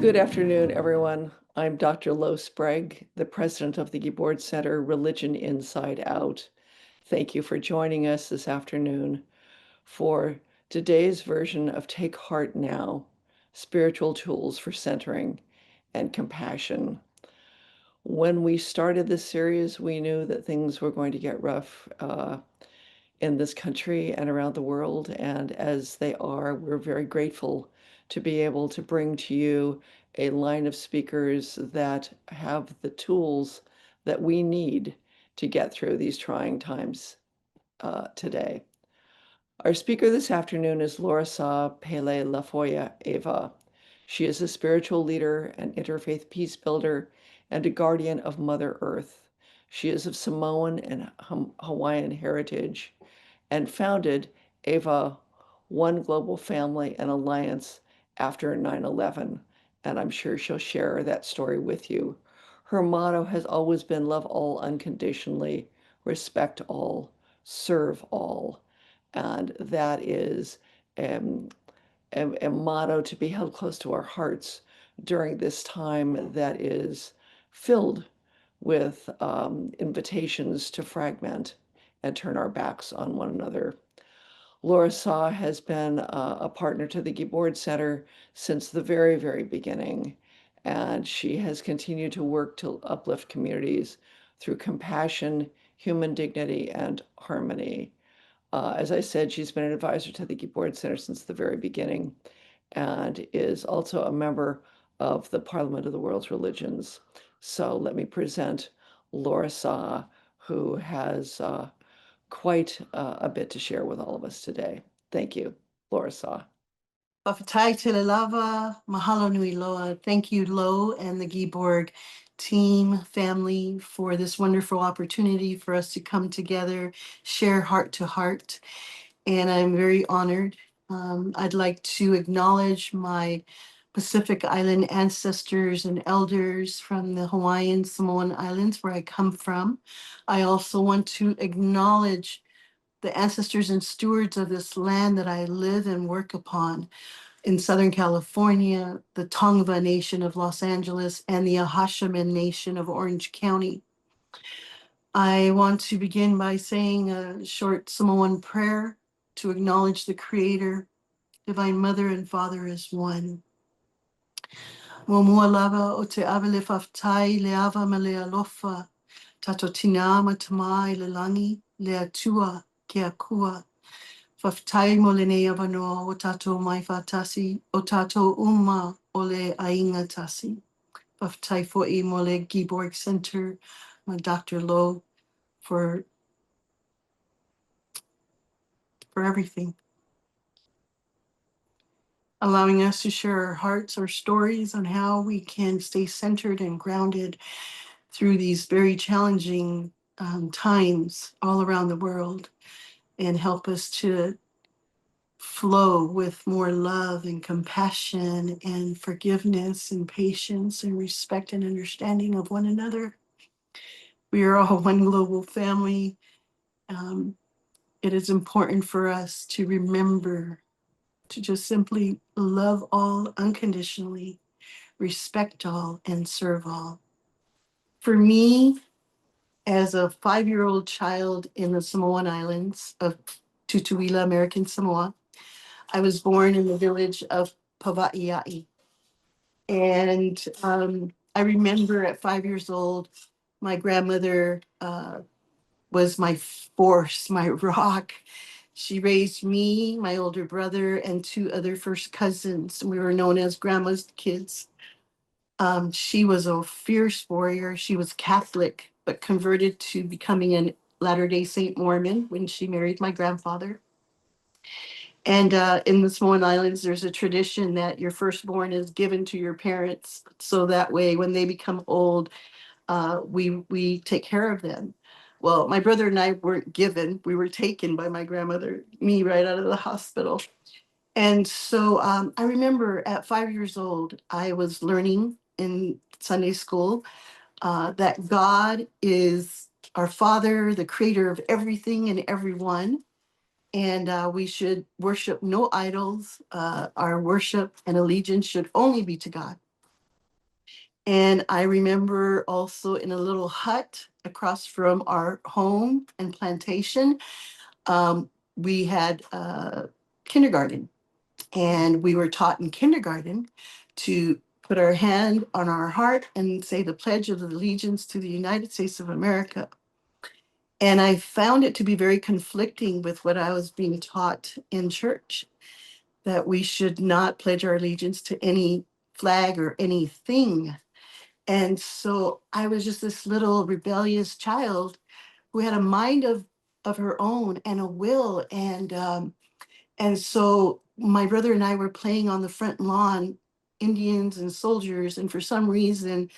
Good afternoon, everyone. I'm Dr. Lo Sprague, the president of the Gibord Center Religion Inside Out. Thank you for joining us this afternoon for today's version of Take Heart Now, Spiritual Tools for Centering and Compassion. When we started this series, we knew that things were going to get rough in this country and around the world. And as they are, we're very grateful to be able to bring to you a line of speakers that have the tools that we need to get through these trying times today. Our speaker this afternoon is LauraSa Pele Lafoia Ava. She is a spiritual leader, an interfaith peace builder, and a guardian of Mother Earth. She is of Samoan and Hawaiian heritage and founded Ava One Global Family and Alliance after 9/11, and I'm sure she'll share that story with you. Her motto has always been love all unconditionally, respect all, serve all, and that is um, a motto to be held close to our hearts during this time that is filled with invitations to fragment and turn our backs on one another. LauraSa has been a partner to the Gibord Center since the very, very beginning, and she has continued to work to uplift communities through compassion, human dignity, and harmony. As I said, she's been an advisor to the Gibord Center since the very beginning and is also a member of the Parliament of the World's Religions. So let me present LauraSa, who has quite a bit to share with all of us today. Thank you, LauraSa. Whawhatai Tele Lava, mahalo nui loa. Thank you, Lo, and the Gibord team, family, for this wonderful opportunity for us to come together, share heart to heart. And I'm very honored. I'd like to acknowledge my Pacific Island ancestors and elders from the Hawaiian Samoan Islands, where I come from. I also want to acknowledge the ancestors and stewards of this land that I live and work upon in Southern California, the Tongva Nation of Los Angeles, and the Ahashaman Nation of Orange County. I want to begin by saying a short Samoan prayer to acknowledge the Creator, Divine Mother and Father as one. Mo'omua lava o te awa le whawhai le awa ma le alofa, tato tina ma tamai le langi, le atua ke akua. Whawhai mo le nei awa noa o tato mai whātasi, o tato uma o le ainga tasi. Whawhai fo'i mo le Gibord Center, ma Dr. Lo, for everything. Allowing us to share our hearts, our stories on how we can stay centered and grounded through these very challenging times all around the world, and help us to flow with more love and compassion and forgiveness and patience and respect and understanding of one another. We are all one global family. It is important for us to remember to just simply love all unconditionally, respect all, and serve all. For me, as a 5-year-old child in the Samoan Islands of Tutuila, American Samoa, I was born in the village of Pawai'iai. And I remember at 5 years old, my grandmother was my force, my rock. She raised me, my older brother, and 2 other first cousins. We were known as grandma's kids. She was a fierce warrior. She was Catholic, but converted to becoming a Latter-day Saint Mormon when she married my grandfather. And in the Samoan Islands, there's a tradition that your firstborn is given to your parents. So that way, when they become old, we take care of them. Well, my brother and I weren't given, we were taken by my grandmother, me right out of the hospital. And so I remember at 5 years old, I was learning in Sunday school that God is our Father, the creator of everything and everyone. And we should worship no idols. Our worship and allegiance should only be to God. And I remember also in a little hut across from our home and plantation, we had kindergarten. And we were taught in kindergarten to put our hand on our heart and say the Pledge of Allegiance to the United States of America. And I found it to be very conflicting with what I was being taught in church, that we should not pledge our allegiance to any flag or anything. And so I was just this little rebellious child who had a mind of her own and a will. And so my brother and I were playing on the front lawn, Indians and soldiers. And for some reason,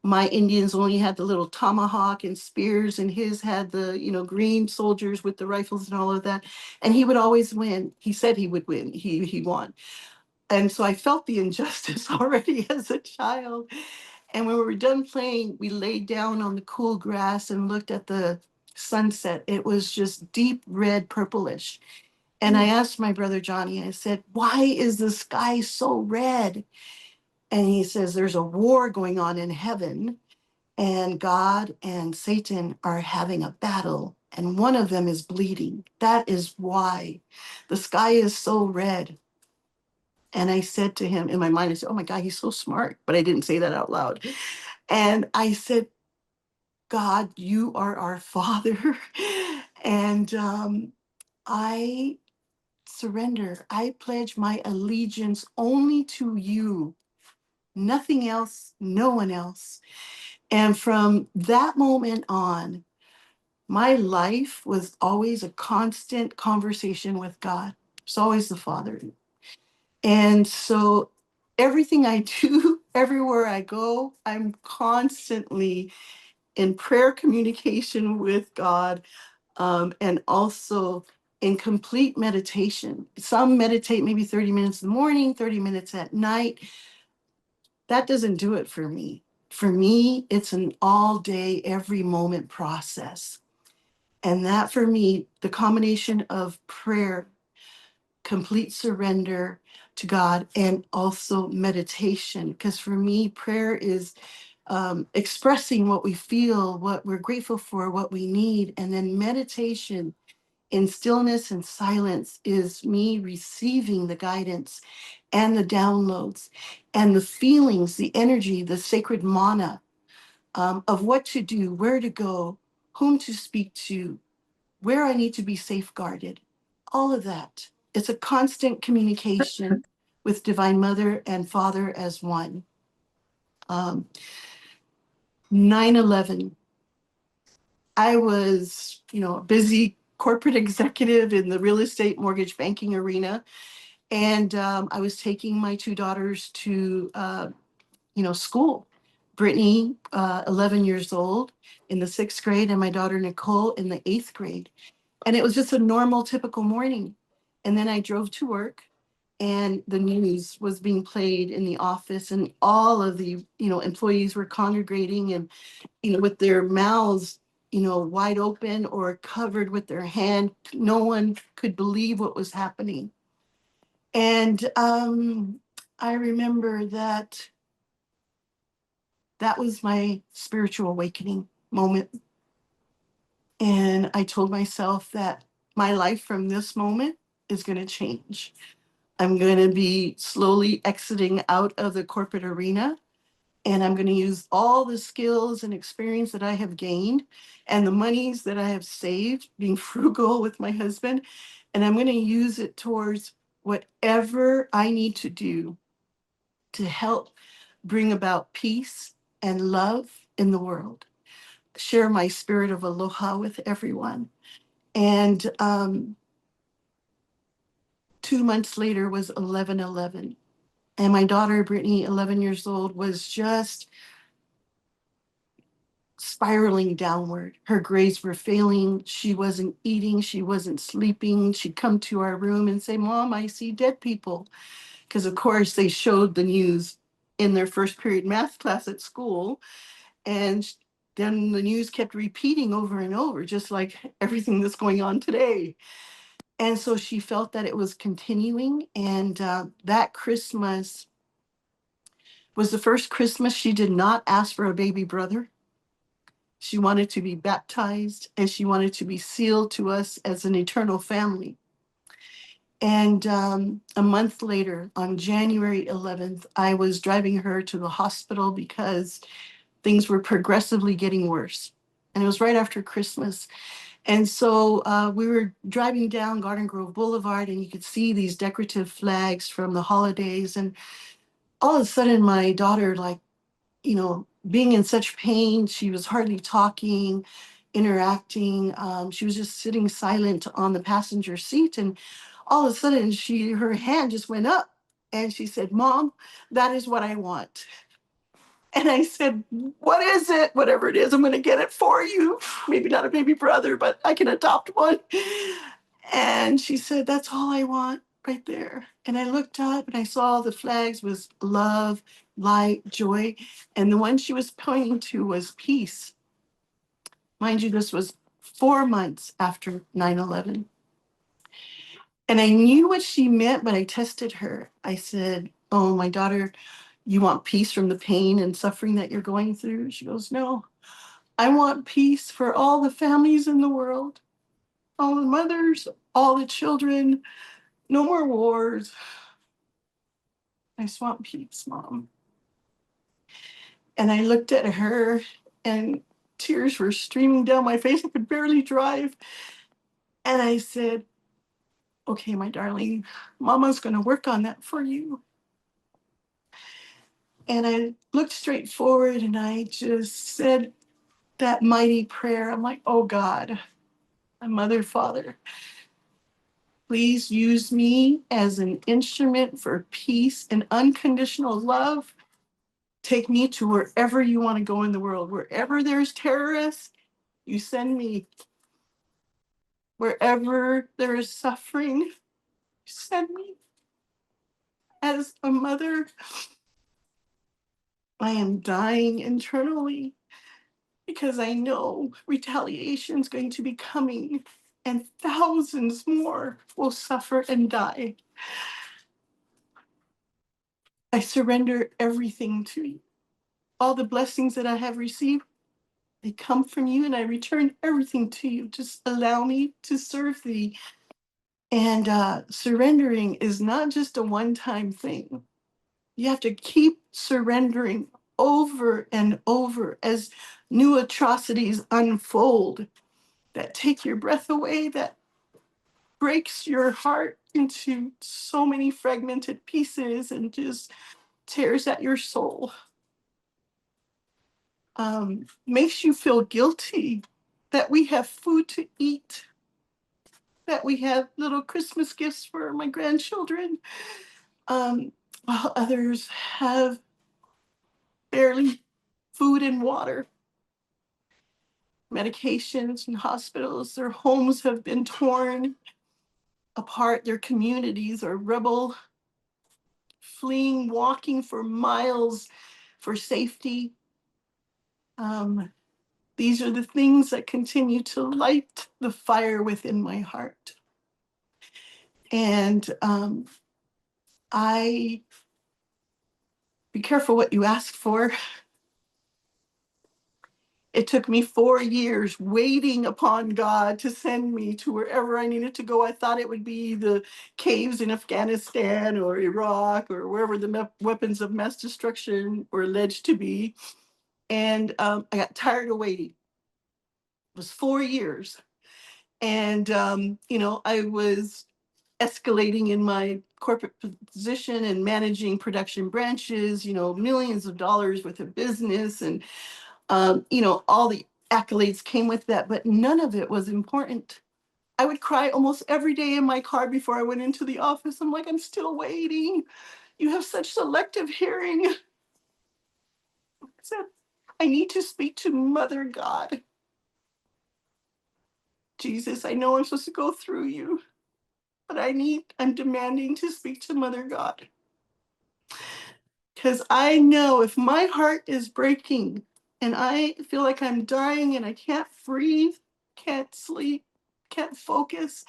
my Indians only had the little tomahawk and spears, and his had the, green soldiers with the rifles and all of that. And he would always win. He said he would win. He won. And so I felt the injustice already as a child. And when we were done playing, we laid down on the cool grass and looked at the sunset. It was just deep red, purplish. And I asked my brother Johnny, I said, why is the sky so red? And he says, there's a war going on in heaven, and God and Satan are having a battle, and one of them is bleeding. That is why the sky is so red. And I said to him in my mind, I said, oh my God, he's so smart. But I didn't say that out loud. And I said, God, you are our Father. And I surrender. I pledge my allegiance only to you, nothing else, no one else. And from that moment on, my life was always a constant conversation with God. It's always the Father. And so everything I do, everywhere I go, I'm constantly in prayer communication with God, and also in complete meditation. Some meditate maybe 30 minutes in the morning, 30 minutes at night. That doesn't do it for me. For me, it's an all day, every moment process. And that for me, the combination of prayer, complete surrender to God, and also meditation. Because for me, prayer is expressing what we feel, what we're grateful for, what we need. And then meditation in stillness and silence is me receiving the guidance and the downloads and the feelings, the energy, the sacred mana, of what to do, where to go, whom to speak to, where I need to be safeguarded, all of that. It's a constant communication with Divine Mother and Father as one. Um, 9/11, I was, a busy corporate executive in the real estate mortgage banking arena. And I was taking my two daughters to, school. Brittany, 11 years old, in the sixth grade, and my daughter Nicole in the eighth grade. And it was just a normal, typical morning. And then I drove to work, and the news was being played in the office, and all of the, employees were congregating and, with their mouths, wide open or covered with their hand. No one could believe what was happening. And I remember that was my spiritual awakening moment. And I told myself that my life from this moment is going to change. I'm going to be slowly exiting out of the corporate arena, and I'm going to use all the skills and experience that I have gained and the monies that I have saved, being frugal with my husband, and I'm going to use it towards whatever I need to do to help bring about peace and love in the world, share my spirit of aloha with everyone. And 2 months later was 11/11. And my daughter, Brittany, 11 years old, was just spiraling downward. Her grades were failing. She wasn't eating. She wasn't sleeping. She'd come to our room and say, Mom, I see dead people. Because, of course, they showed the news in their first period math class at school. And then the news kept repeating over and over, just like everything that's going on today. And so she felt that it was continuing. And that Christmas, was the first Christmas she did not ask for a baby brother. She wanted to be baptized and she wanted to be sealed to us as an eternal family. And a month later, on January 11th, I was driving her to the hospital because things were progressively getting worse. And it was right after Christmas. And so we were driving down Garden Grove Boulevard, and you could see these decorative flags from the holidays. And all of a sudden, my daughter, like, being in such pain, she was hardly talking, interacting. She was just sitting silent on the passenger seat. And all of a sudden, her hand just went up and she said, "Mom, that is what I want." And I said, "What is it? Whatever it is, I'm going to get it for you. Maybe not a baby brother, but I can adopt one." And she said, "That's all I want right there." And I looked up and I saw the flags was love, light, joy. And the one she was pointing to was peace. Mind you, this was 4 months after 9/11. And I knew what she meant, but I tested her. I said, "Oh, my daughter, you want peace from the pain and suffering that you're going through?" She goes, "No, I want peace for all the families in the world, all the mothers, all the children, no more wars. I just want peace, Mom." And I looked at her and tears were streaming down my face. I could barely drive. And I said, "Okay, my darling, Mama's going to work on that for you." And I looked straight forward and I just said that mighty prayer. I'm like, "Oh God, my mother, Father, please use me as an instrument for peace and unconditional love. Take me to wherever you want to go in the world. Wherever there's terrorists, you send me. Wherever there is suffering, you send me." As a mother, I am dying internally because I know retaliation is going to be coming and thousands more will suffer and die. I surrender everything to you. All the blessings that I have received, they come from you, and I return everything to you. Just allow me to serve thee. And surrendering is not just a one-time thing. You have to keep surrendering over and over as new atrocities unfold that take your breath away, that breaks your heart into so many fragmented pieces and just tears at your soul. Makes you feel guilty that we have food to eat, that we have little Christmas gifts for my grandchildren, while others have barely food and water, medications and hospitals. Their homes have been torn apart. Their communities are rubble, fleeing, walking for miles for safety. Um, these are the things that continue to light the fire within my heart. And I be careful what you ask for. It took me 4 years waiting upon God to send me to wherever I needed to go. I thought it would be the caves in Afghanistan or Iraq or wherever the weapons of mass destruction were alleged to be. And I got tired of waiting. It was 4 years. And, I was escalating in my corporate position and managing production branches, millions of dollars worth of business. And all the accolades came with that, but none of it was important. I would cry almost every day in my car before I went into the office. I'm like, "I'm still waiting. You have such selective hearing." I said, "I need to speak to Mother God. Jesus, I know I'm supposed to go through you, but I'm demanding to speak to Mother God. Because I know if my heart is breaking and I feel like I'm dying and I can't breathe, can't sleep, can't focus,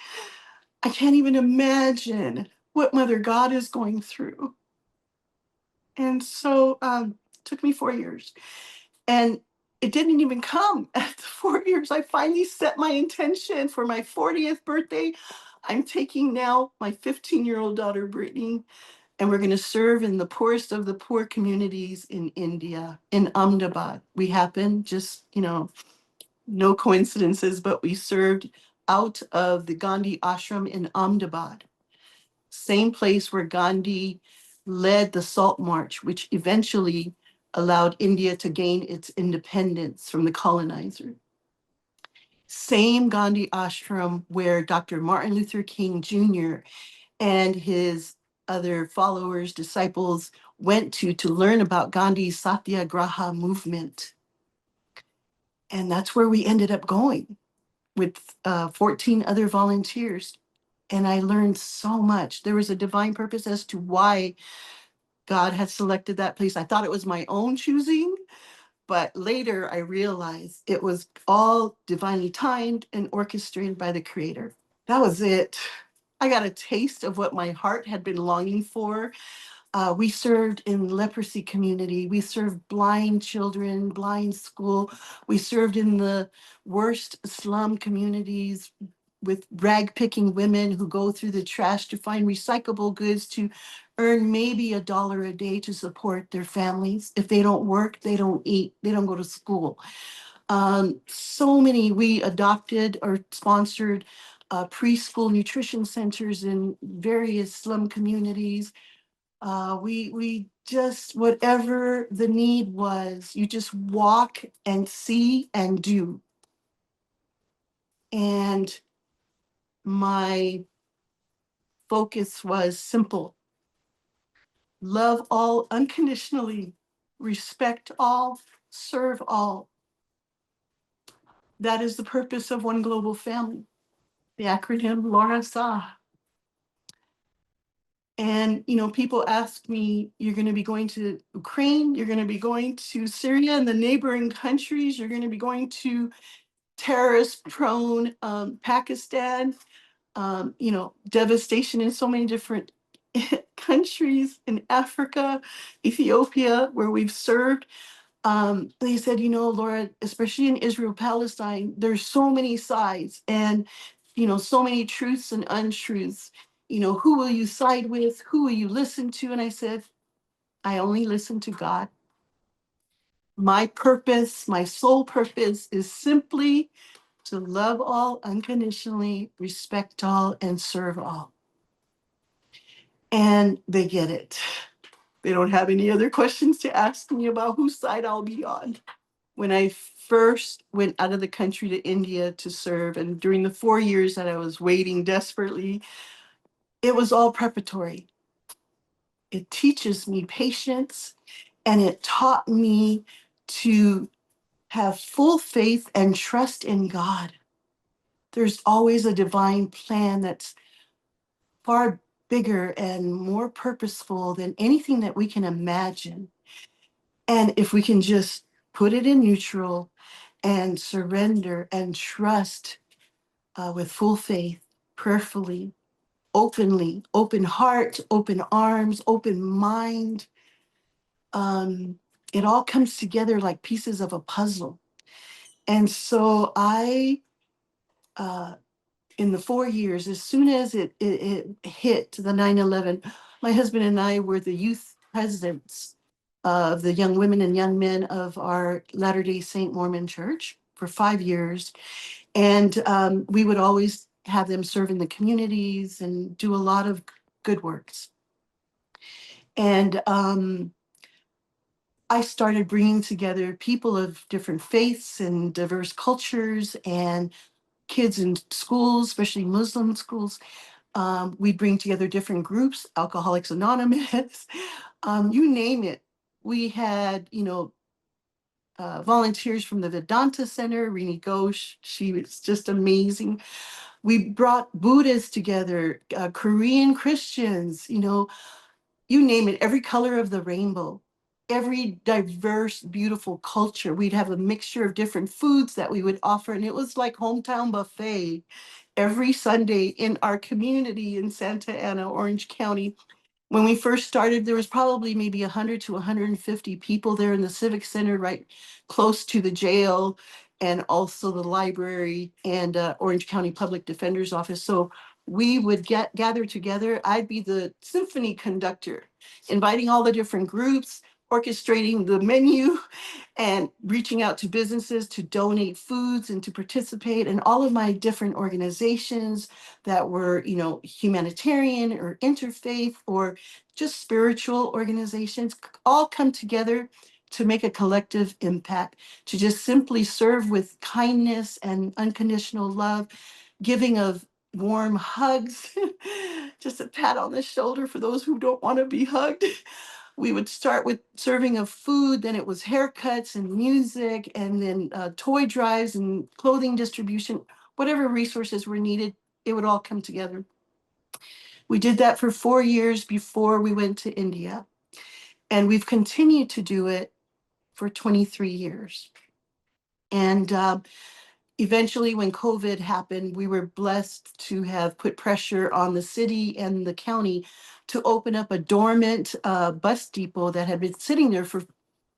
I can't even imagine what Mother God is going through." And so it took me 4 years. And it didn't even come at the 4 years. I finally set my intention for my 40th birthday. I'm taking now my 15-year-old daughter, Brittany, and we're going to serve in the poorest of the poor communities in India, in Ahmedabad. We happen, just, no coincidences, but we served out of the Gandhi ashram in Ahmedabad, same place where Gandhi led the Salt March, which eventually allowed India to gain its independence from the colonizer. Same Gandhi ashram where Dr. Martin Luther King Jr. and his other followers, disciples, went to learn about Gandhi's Satyagraha movement. And that's where we ended up going with 14 other volunteers. And I learned so much. There was a divine purpose as to why God had selected that place. I thought it was my own choosing, but later I realized it was all divinely timed and orchestrated by the Creator. That was it. I got a taste of what my heart had been longing for. We served in leprosy community. We served blind children, blind school. We served in the worst slum communities with rag picking women who go through the trash to find recyclable goods to earn maybe $1 a day to support their families. If they don't work, they don't eat, they don't go to school. So many, we adopted or sponsored preschool nutrition centers in various slum communities. We just, whatever the need was, you just walk and see and do. And my focus was simple: love all unconditionally, respect all, serve all. That is the purpose of One Global Family, the acronym LauraSa. And, people ask me, you're going to be going to Ukraine, you're going to be going to Syria and the neighboring countries, you're going to be going to terrorist prone Pakistan, devastation in so many different countries in Africa, Ethiopia, where we've served. They said, Laura, especially in Israel, Palestine, there's so many sides and, so many truths and untruths. Who will you side with? Who will you listen to? And I said, I only listen to God. My purpose, my sole purpose is simply to love all unconditionally, respect all, and serve all. And they get it. They don't have any other questions to ask me about whose side I'll be on. When I first went out of the country to India to serve, and during the 4 years that I was waiting desperately, it was all preparatory. It teaches me patience, and it taught me to have full faith and trust in God. There's always a divine plan that's far bigger and more purposeful than anything that we can imagine. And if we can just put it in neutral and surrender and trust with full faith, prayerfully, openly, open heart, open arms, open mind, it all comes together like pieces of a puzzle. And so in the 4 years, as soon as it hit the 9/11, my husband and I were the youth presidents of the young women and young men of our Latter-day Saint Mormon church for 5 years. And we would always have them serve in the communities and do a lot of good works. And I started bringing together people of different faiths and diverse cultures and kids in schools, especially Muslim schools. We'd bring together different groups, Alcoholics Anonymous, you name it. We had, volunteers from the Vedanta Center, Rini Ghosh, she was just amazing. We brought Buddhists together, Korean Christians, you name it, every color of the rainbow, every diverse, beautiful culture. We'd have a mixture of different foods that we would offer, and it was like hometown buffet every Sunday in our community in Santa Ana, Orange County. When we first started, there was probably maybe 100 to 150 people there in the Civic Center, right close to the jail, and also the library and Orange County Public Defender's Office. So we would gather together. I'd be the symphony conductor, inviting all the different groups, orchestrating the menu, and reaching out to businesses to donate foods and to participate. And all of my different organizations that were, humanitarian or interfaith or just spiritual organizations all come together to make a collective impact, to just simply serve with kindness and unconditional love, giving of warm hugs, just a pat on the shoulder for those who don't want to be hugged. We would start with serving of food, then it was haircuts and music, and then toy drives and clothing distribution, whatever resources were needed, it would all come together. We did that for 4 years before we went to India, and we've continued to do it for 23 years. And eventually, when COVID happened, we were blessed to have put pressure on the city and the county to open up a dormant bus depot that had been sitting there for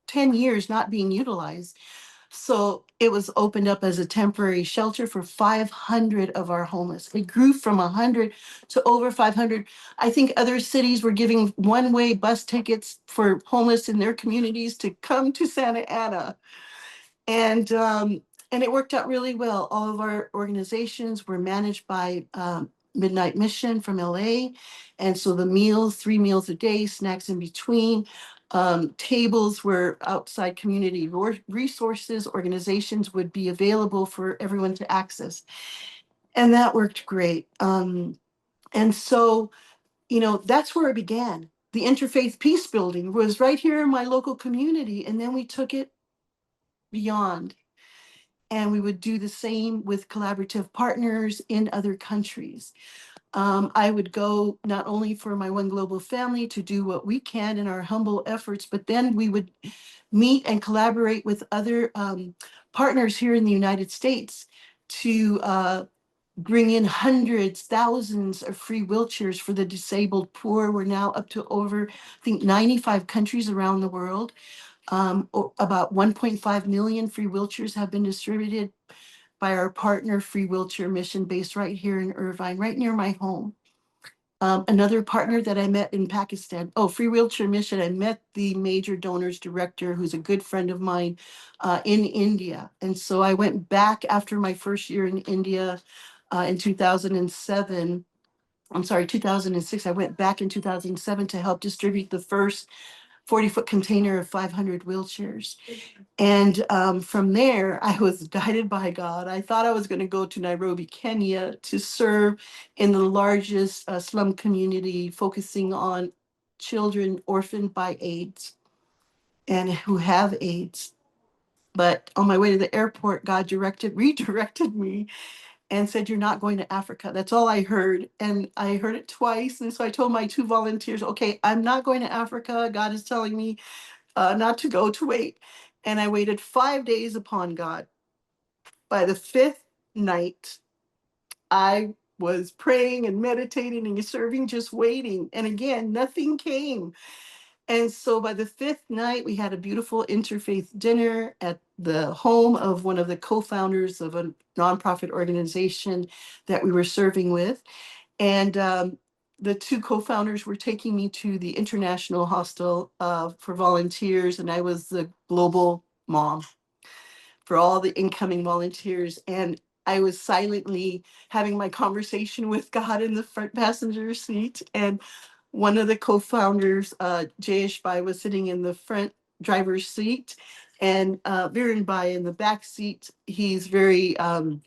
10 years not being utilized. So it was opened up as a temporary shelter for 500 of our homeless. It grew from 100 to over 500. I think other cities were giving one-way bus tickets for homeless in their communities to come to Santa Ana. And it worked out really well. All of our organizations were managed by Midnight Mission from LA. And so the meals, 3 meals a day, snacks in between, tables where outside community resources, organizations would be available for everyone to access. And that worked great. And so, that's where it began. The interfaith peace building was right here in my local community. And then we took it beyond. And we would do the same with collaborative partners in other countries. I would go not only for my One Global family to do what we can in our humble efforts, but then we would meet and collaborate with other partners here in the United States to bring in hundreds, thousands of free wheelchairs for the disabled poor. We're now up to over, I think, 95 countries around the world. About 1.5 million free wheelchairs have been distributed by our partner Free Wheelchair Mission, based right here in Irvine, right near my home. Another partner that I met in Pakistan, Free Wheelchair Mission, I met the major donors director, who's a good friend of mine, in India. And so I went back after my first year in India in 2007. I'm sorry, 2006. I went back in 2007 to help distribute the first 40-foot container of 500 wheelchairs. And from there, I was guided by God. I thought I was going to go to Nairobi, Kenya, to serve in the largest slum community, focusing on children orphaned by AIDS and who have AIDS. But on my way to the airport, God redirected me and said, "You're not going to Africa." That's all I heard. And I heard it twice. And so I told my 2 volunteers, "Okay, I'm not going to Africa. God is telling me not to go, to wait." And I waited 5 days upon God. By the 5th night, I was praying and meditating and serving, just waiting. And again, nothing came. And so by the 5th night, we had a beautiful interfaith dinner at the home of one of the co-founders of a nonprofit organization that we were serving with. And the 2 co-founders were taking me to the International Hostel for volunteers, and I was the global mom for all the incoming volunteers. And I was silently having my conversation with God in the front passenger seat. And one of the co-founders, Jayesh Bai, was sitting in the front driver's seat, and Viren Bai in the back seat. He's very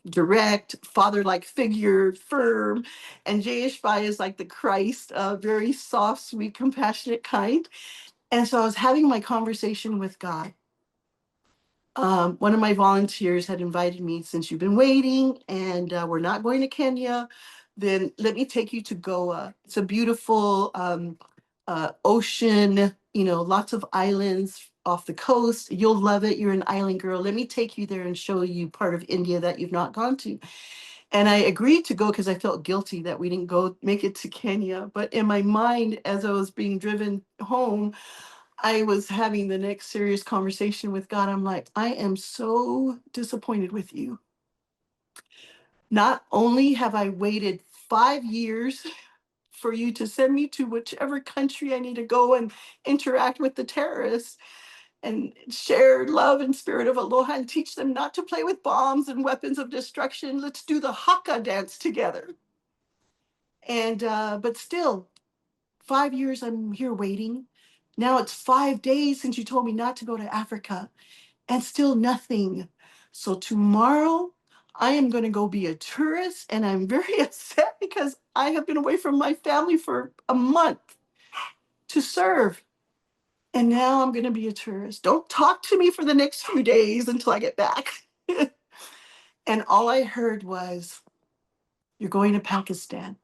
direct, father-like figure, firm. And Jayesh Bai is like the Christ, very soft, sweet, compassionate, kind. And so I was having my conversation with God. One of my volunteers had invited me, "Since you've been waiting and we're not going to Kenya, then let me take you to Goa. It's a beautiful ocean, lots of islands off the coast. You'll love it. You're an island girl. Let me take you there and show you part of India that you've not gone to." And I agreed to go because I felt guilty that we didn't go make it to Kenya. But in my mind, as I was being driven home, I was having the next serious conversation with God. I'm like, I am so disappointed with you. Not only have I waited 5 years for you to send me to whichever country I need to go and interact with the terrorists and share love and spirit of aloha and teach them not to play with bombs and weapons of destruction. Let's do the haka dance together. And but still, 5 years I'm here waiting. Now it's 5 days since you told me not to go to Africa, and still nothing. So tomorrow I am going to go be a tourist, and I'm very upset because I have been away from my family for a month to serve. And now I'm going to be a tourist. Don't talk to me for the next few days until I get back. And all I heard was, "You're going to Pakistan."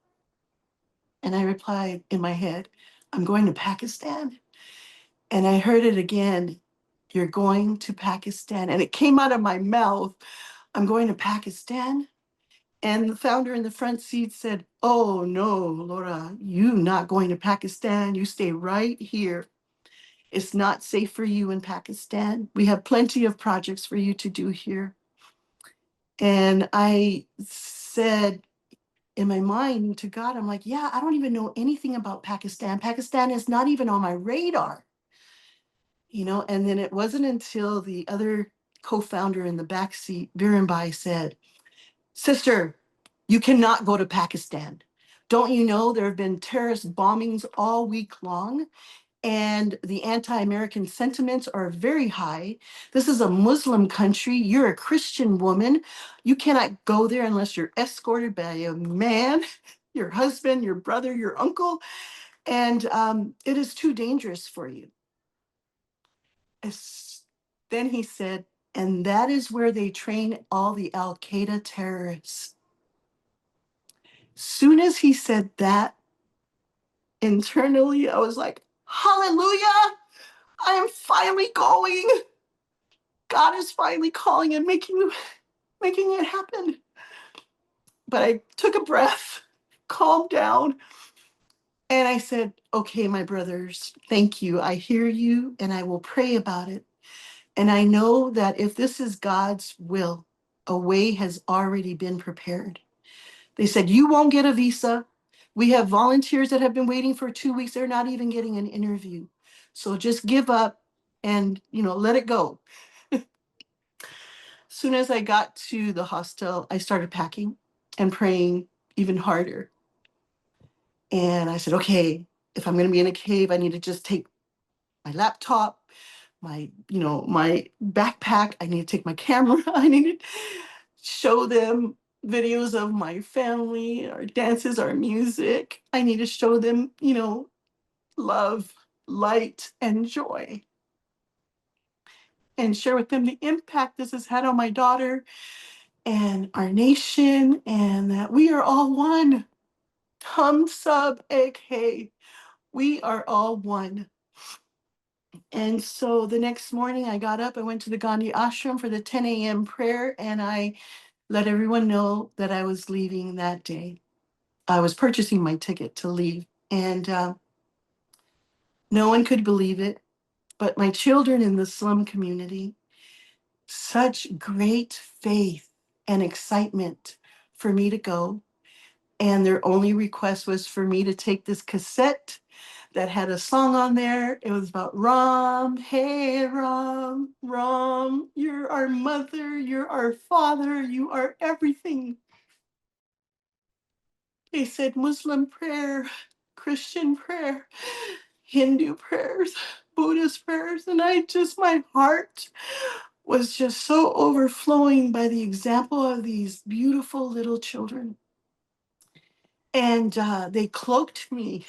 And I replied in my head, "I'm going to Pakistan." And I heard it again, "You're going to Pakistan." And it came out of my mouth, "I'm going to Pakistan." And the founder in the front seat said, "Oh no, Laura, you not going to Pakistan. You stay right here. It's not safe for you in Pakistan. We have plenty of projects for you to do here." And I said in my mind to God, I'm like, yeah, I don't even know anything about Pakistan. Pakistan is not even on my radar. And then it wasn't until the other co-founder in the back seat, Virenbai, said, "Sister, you cannot go to Pakistan. Don't you know there have been terrorist bombings all week long? And the anti-American sentiments are very high. This is a Muslim country. You're a Christian woman. You cannot go there unless you're escorted by a man, your husband, your brother, your uncle. And it is too dangerous for you." As, then he said, "And that is where they train all the Al Qaeda terrorists." Soon as he said that, internally, I was like, hallelujah, I am finally going. God is finally calling and making it happen. But I took a breath, calmed down, and I said, "Okay, my brothers, thank you. I hear you, and I will pray about it. And I know that if this is God's will, a way has already been prepared." They said, "You won't get a visa. We have volunteers that have been waiting for 2 weeks. They're not even getting an interview. So just give up and, let it go." As soon as I got to the hostel, I started packing and praying even harder. And I said, okay, if I'm going to be in a cave, I need to just take my laptop, my backpack. I need to take my camera. I need to show them videos of my family, our dances, our music. I need to show them, love, light, and joy, and share with them the impact this has had on my daughter and our nation, and that we are all one. Hum sub egg hey. We are all one. And so the next morning I got up, I went to the Gandhi ashram for the 10 a.m. prayer, and I let everyone know that I was leaving that day. I was purchasing my ticket to leave, and no one could believe it. But my children in the slum community, such great faith and excitement for me to go. And their only request was for me to take this cassette that had a song on there. It was about Ram, hey Ram, Ram, you're our mother, you're our father, you are everything. They said Muslim prayer, Christian prayer, Hindu prayers, Buddhist prayers, and my heart was just so overflowing by the example of these beautiful little children. And they cloaked me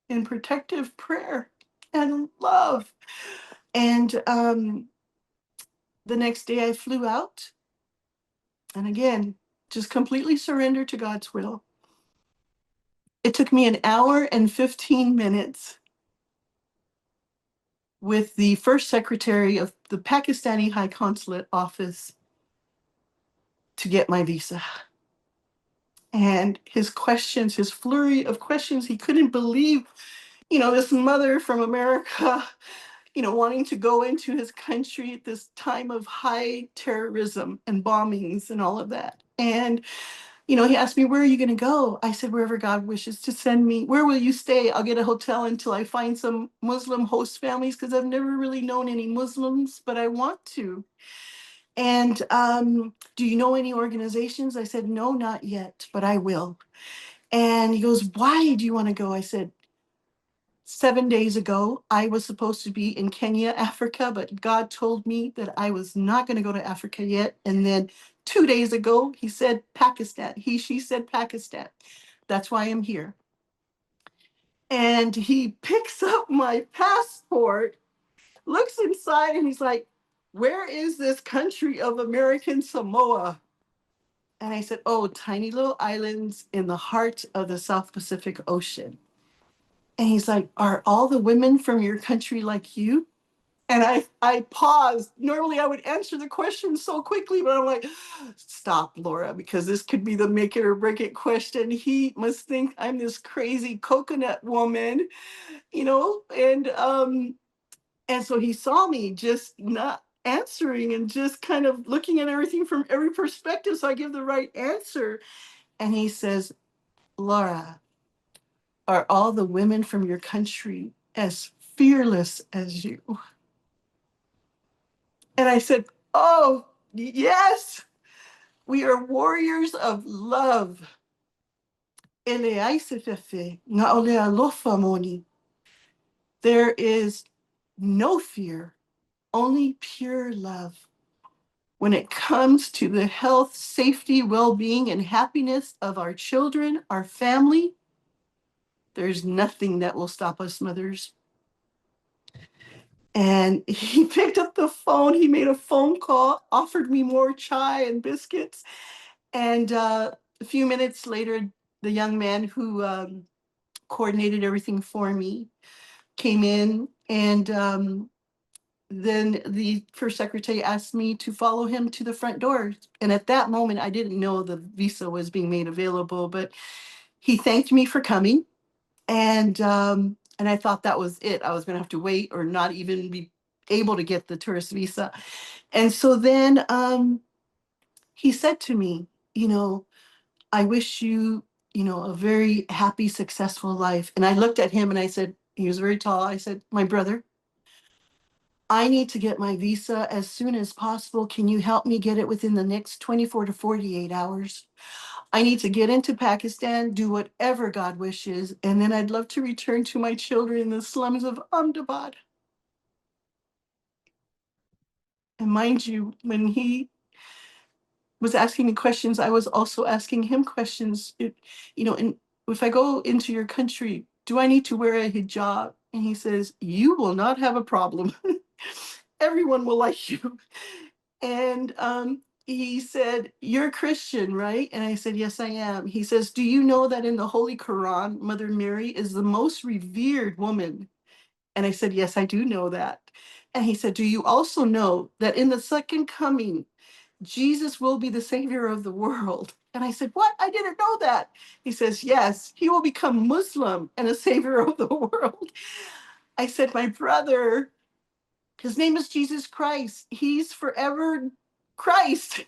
in protective prayer and love. And the next day I flew out, and again, just completely surrendered to God's will. It took me an hour and 15 minutes with the first secretary of the Pakistani High Consulate office to get my visa. And his questions, his flurry of questions, he couldn't believe, this mother from America, wanting to go into his country at this time of high terrorism and bombings and all of that. And, he asked me, where are you going to go? I said, wherever God wishes to send me. Where will you stay? I'll get a hotel until I find some Muslim host families, because I've never really known any Muslims, but I want to. And do you know any organizations? I said, no, not yet, but I will. And he goes, why do you want to go? I said, 7 days ago, I was supposed to be in Kenya, Africa, but God told me that I was not going to go to Africa yet. And then 2 days ago, he said Pakistan. She said Pakistan. That's why I'm here. And he picks up my passport, looks inside, and he's like, where is this country of American Samoa? And I said, oh, tiny little islands in the heart of the South Pacific Ocean. And he's like, are all the women from your country like you? And I paused. Normally I would answer the question so quickly, but I'm like, stop, Laura, because this could be the make it or break it question. He must think I'm this crazy coconut woman, and so he saw me just not answering and just kind of looking at everything from every perspective. So I give the right answer. And he says, Laura, are all the women from your country as fearless as you? And I said, oh, yes, we are warriors of love. There is no fear, only pure love. When it comes to the health, safety, well-being, and happiness of our children, our family, there's nothing that will stop us, mothers. And he picked up the phone, he made a phone call, offered me more chai and biscuits. And a few minutes later, the young man who coordinated everything for me came in, and then the first secretary asked me to follow him to the front door. And at that moment, I didn't know the visa was being made available, but he thanked me for coming. And I thought that was it. I was going to have to wait or not even be able to get the tourist visa. And so then he said to me, I wish you, a very happy, successful life. And I looked at him and I said, he was very tall. I said, my brother, I need to get my visa as soon as possible. Can you help me get it within the next 24 to 48 hours? I need to get into Pakistan, do whatever God wishes, and then I'd love to return to my children in the slums of Ahmedabad. And mind you, when he was asking me questions, I was also asking him questions. And if I go into your country, do I need to wear a hijab? And he says, you will not have a problem. Everyone will like you. And he said, you're a Christian, right? And I said, yes, I am. He says, do you know that in the Holy Quran, Mother Mary is the most revered woman? And I said, yes, I do know that. And he said, do you also know that in the second coming, Jesus will be the savior of the world? And I said, what? I didn't know that. He says, yes, he will become Muslim and a savior of the world. I said, my brother, his name is Jesus Christ. He's forever Christ.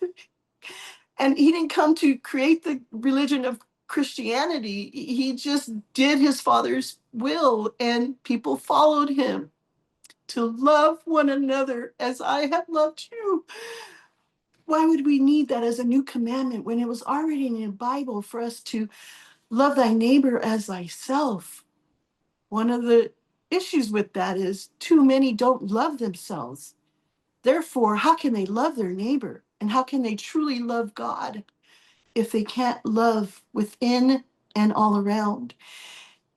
And he didn't come to create the religion of Christianity. He just did his father's will, and people followed him to love one another as I have loved you. Why would we need that as a new commandment when it was already in the Bible for us to love thy neighbor as thyself? One of the issues with that is too many don't love themselves. Therefore, how can they love their neighbor? And how can they truly love God if they can't love within and all around?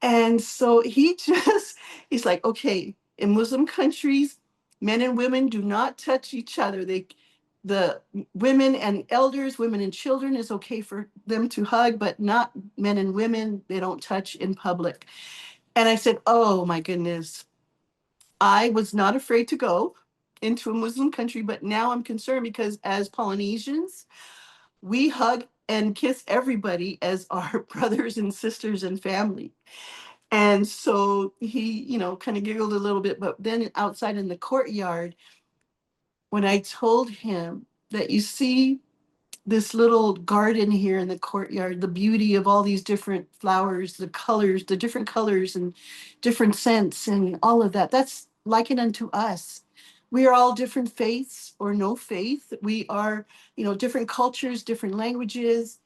And so he's like, okay, in Muslim countries, men and women do not touch each other. The women and elders, women and children, is okay for them to hug, but not men and women. They don't touch in public. And I said, oh my goodness, I was not afraid to go into a Muslim country, but now I'm concerned because as Polynesians, we hug and kiss everybody as our brothers and sisters and family. And so he, kind of giggled a little bit. But then outside in the courtyard, when I told him that, you see this little garden here in the courtyard, the beauty of all these different flowers, the colors, the different colors and different scents and all of that, that's likened unto us. We are all different faiths or no faith. We are, different cultures, different languages,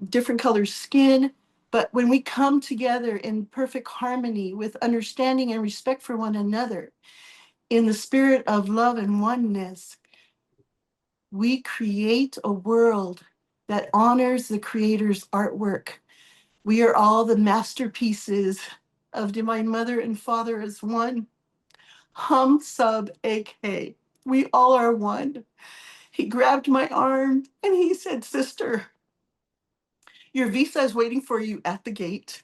different colors skin. But when we come together in perfect harmony with understanding and respect for one another, in the spirit of love and oneness, we create a world that honors the creator's artwork. We are all the masterpieces of Divine Mother and Father as one. Hum sub AK. We all are one. He grabbed my arm and he said, "Sister, your visa is waiting for you at the gate.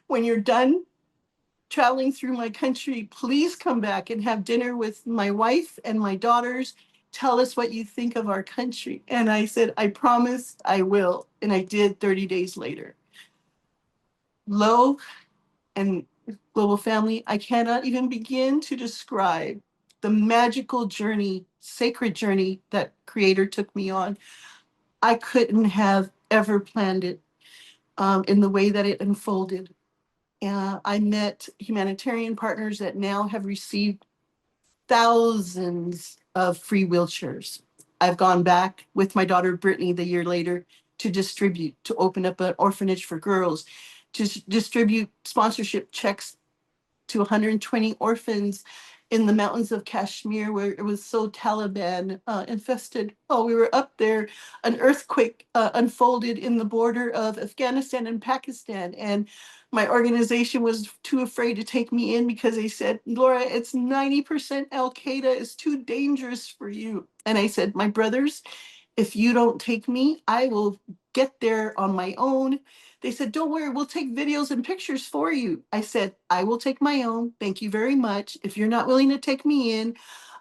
When you're done traveling through my country, please come back and have dinner with my wife and my daughters. Tell us what you think of our country." And I said, "I promise I will." And I did 30 days later. Lo and global family, I cannot even begin to describe the magical journey, sacred journey that Creator took me on. I couldn't have ever planned it in the way that it unfolded. I met humanitarian partners that now have received thousands of free wheelchairs. I've gone back with my daughter Brittany the year later to distribute, to open up an orphanage for girls, to distribute sponsorship checks to 120 orphans in the mountains of Kashmir, where it was so Taliban infested. While we were up there, an earthquake unfolded in the border of Afghanistan and Pakistan. And my organization was too afraid to take me in because they said, "Laura, it's 90% Al Qaeda. It's too dangerous for you." And I said, "My brothers, if you don't take me, I will get there on my own." They said, "Don't worry, we'll take videos and pictures for you." I said, "I will take my own. Thank you very much. If you're not willing to take me in,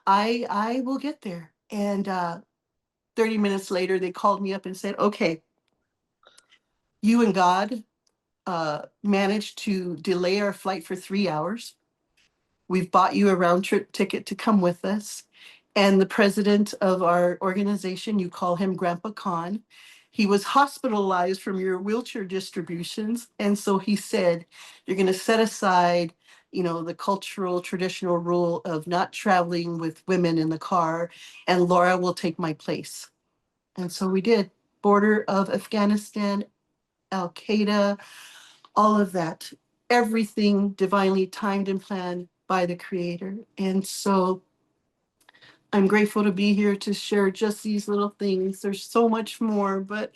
I will get there." And 30 minutes later, they called me up and said, "Okay, you and God managed to delay our flight for 3 hours. We've bought you a round trip ticket to come with us. And the president of our organization, you call him Grandpa Khan, he was hospitalized from your wheelchair distributions. And so he said, you're going to set aside, the cultural traditional rule of not traveling with women in the car, and Laura will take my place." And so we did. Border of Afghanistan, Al Qaeda, all of that, everything divinely timed and planned by the Creator. And so I'm grateful to be here to share just these little things. There's so much more, but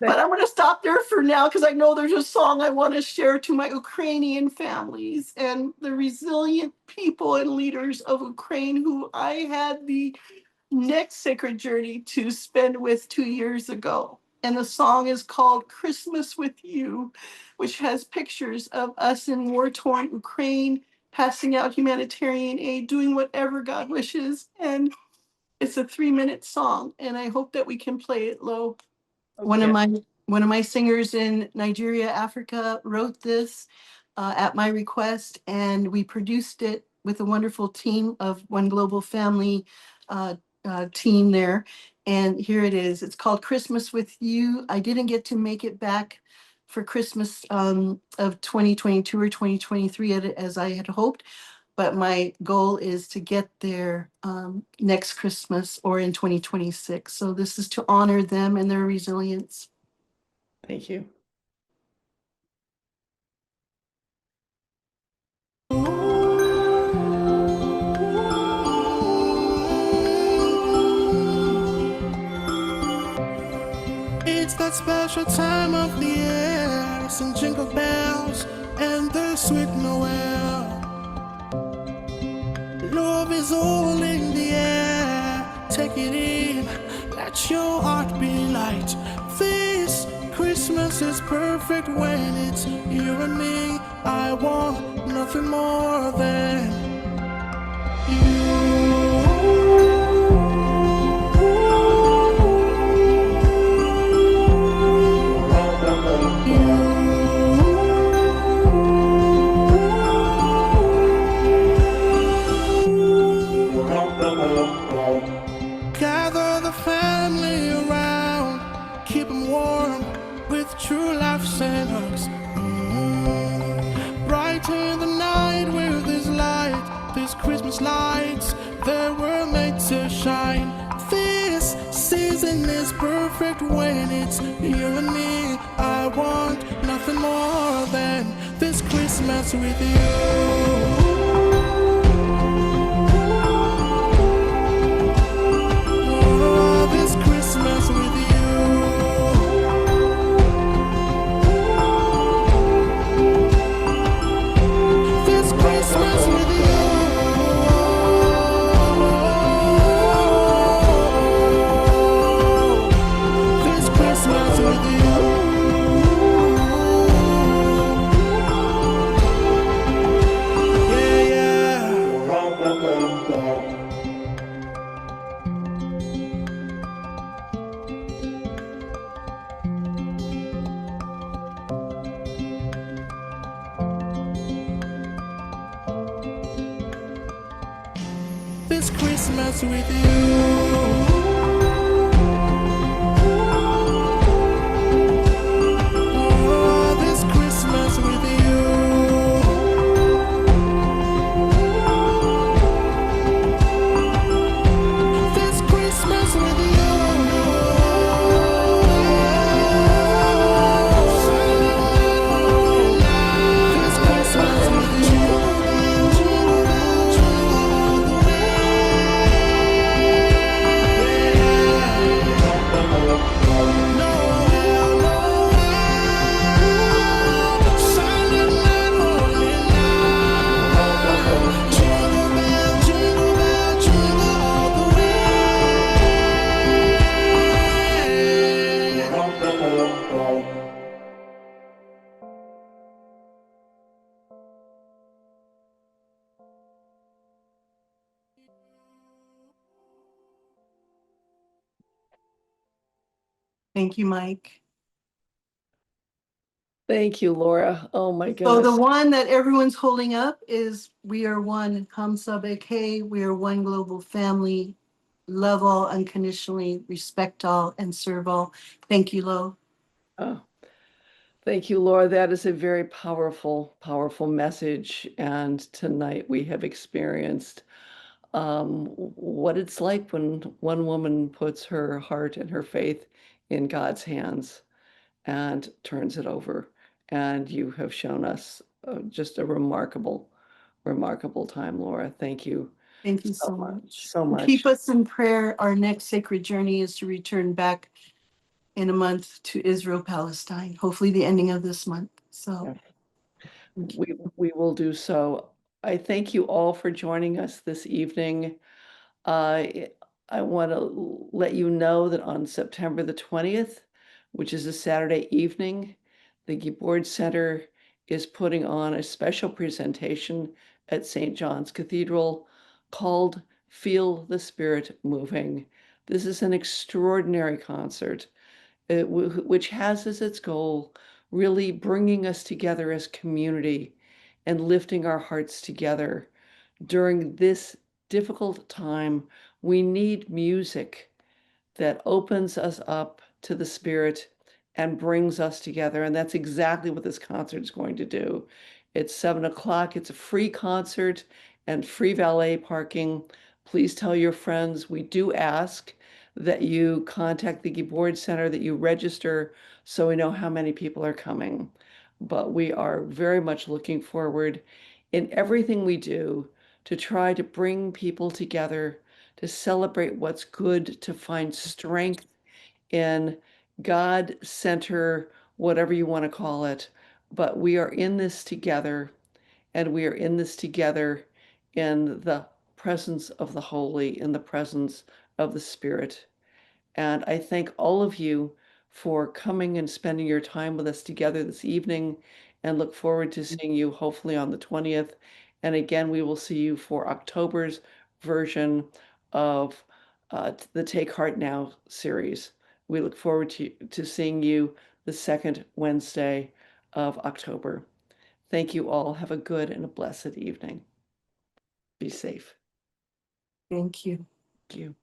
but I'm going to stop there for now because I know there's a song I want to share to my Ukrainian families and the resilient people and leaders of Ukraine who I had the next sacred journey to spend with 2 years ago. And the song is called "Christmas with You," which has pictures of us in war-torn Ukraine, passing out humanitarian aid, doing whatever God wishes. And it's a 3-minute song, and I hope that we can play it, Lo. One of Okay. my singers in Nigeria, Africa, wrote this at my request, and we produced it with a wonderful team of One Global Family uh, team there. And here it is. It's called "Christmas with You." I didn't get to make it back for Christmas of 2022 or 2023 as I had hoped, but my goal is to get there next Christmas or in 2026. So this is to honor them and their resilience. Thank you. It's that special time of the year, some jingle bells and the sweet Noel. Love is all in the air, take it in, let your heart be light. This Christmas is perfect when it's you and me. I want nothing more than you. shine. This season is perfect when it's you and me. I want nothing more than this Christmas with you. This Christmas with you. This Christmas with you. This Christmas with you. Yeah, yeah. This Christmas with you. This Christmas with you. This Christmas with you. This Christmas with you. Thank you, Mike. Thank you, Laura. Oh my So the goodness. one that everyone's holding up is we are one, Kamsa Beke, we are one global family, love all unconditionally, respect all, and serve all. Thank you, Lo. Oh, thank you, Laura. That is a very powerful, powerful message. And tonight we have experienced what it's like when one woman puts her heart and her faith in God's hands and turns it over. And you have shown us just a remarkable, remarkable time, Laura. Thank you Thank you so so much. much. So much. Keep us in prayer. Our next sacred journey is to return back in a month to Israel, Palestine, hopefully the ending of this month. So We will do so. I thank you all for joining us this evening. I I want to let you know that on September the 20th, which is a Saturday evening, the Gibord Center is putting on a special presentation at St. John's Cathedral called Feel the Spirit Moving. This is an extraordinary concert, which has as its goal really bringing us together as community and lifting our hearts together during this difficult time. We need music that opens us up to the spirit and brings us together. And that's exactly what this concert is going to do. It's 7 o'clock. It's a free concert and free valet parking. Please tell your friends. We do ask that you contact the Gibord Center, that you register so we know how many people are coming. But we are very much looking forward in everything we do to try to bring people together, to celebrate what's good, to find strength in God center, whatever you want to call it. But we are in this together, and we are in this together in the presence of the Holy, in the presence of the Spirit. And I thank all of you for coming and spending your time with us together this evening and look forward to seeing you hopefully on the 20th. And again, we will see you for October's version of the Take Heart Now series. We look forward to seeing you the second Wednesday of October. Thank you all. Have a good and a blessed evening. Be safe. thank you. Thank you.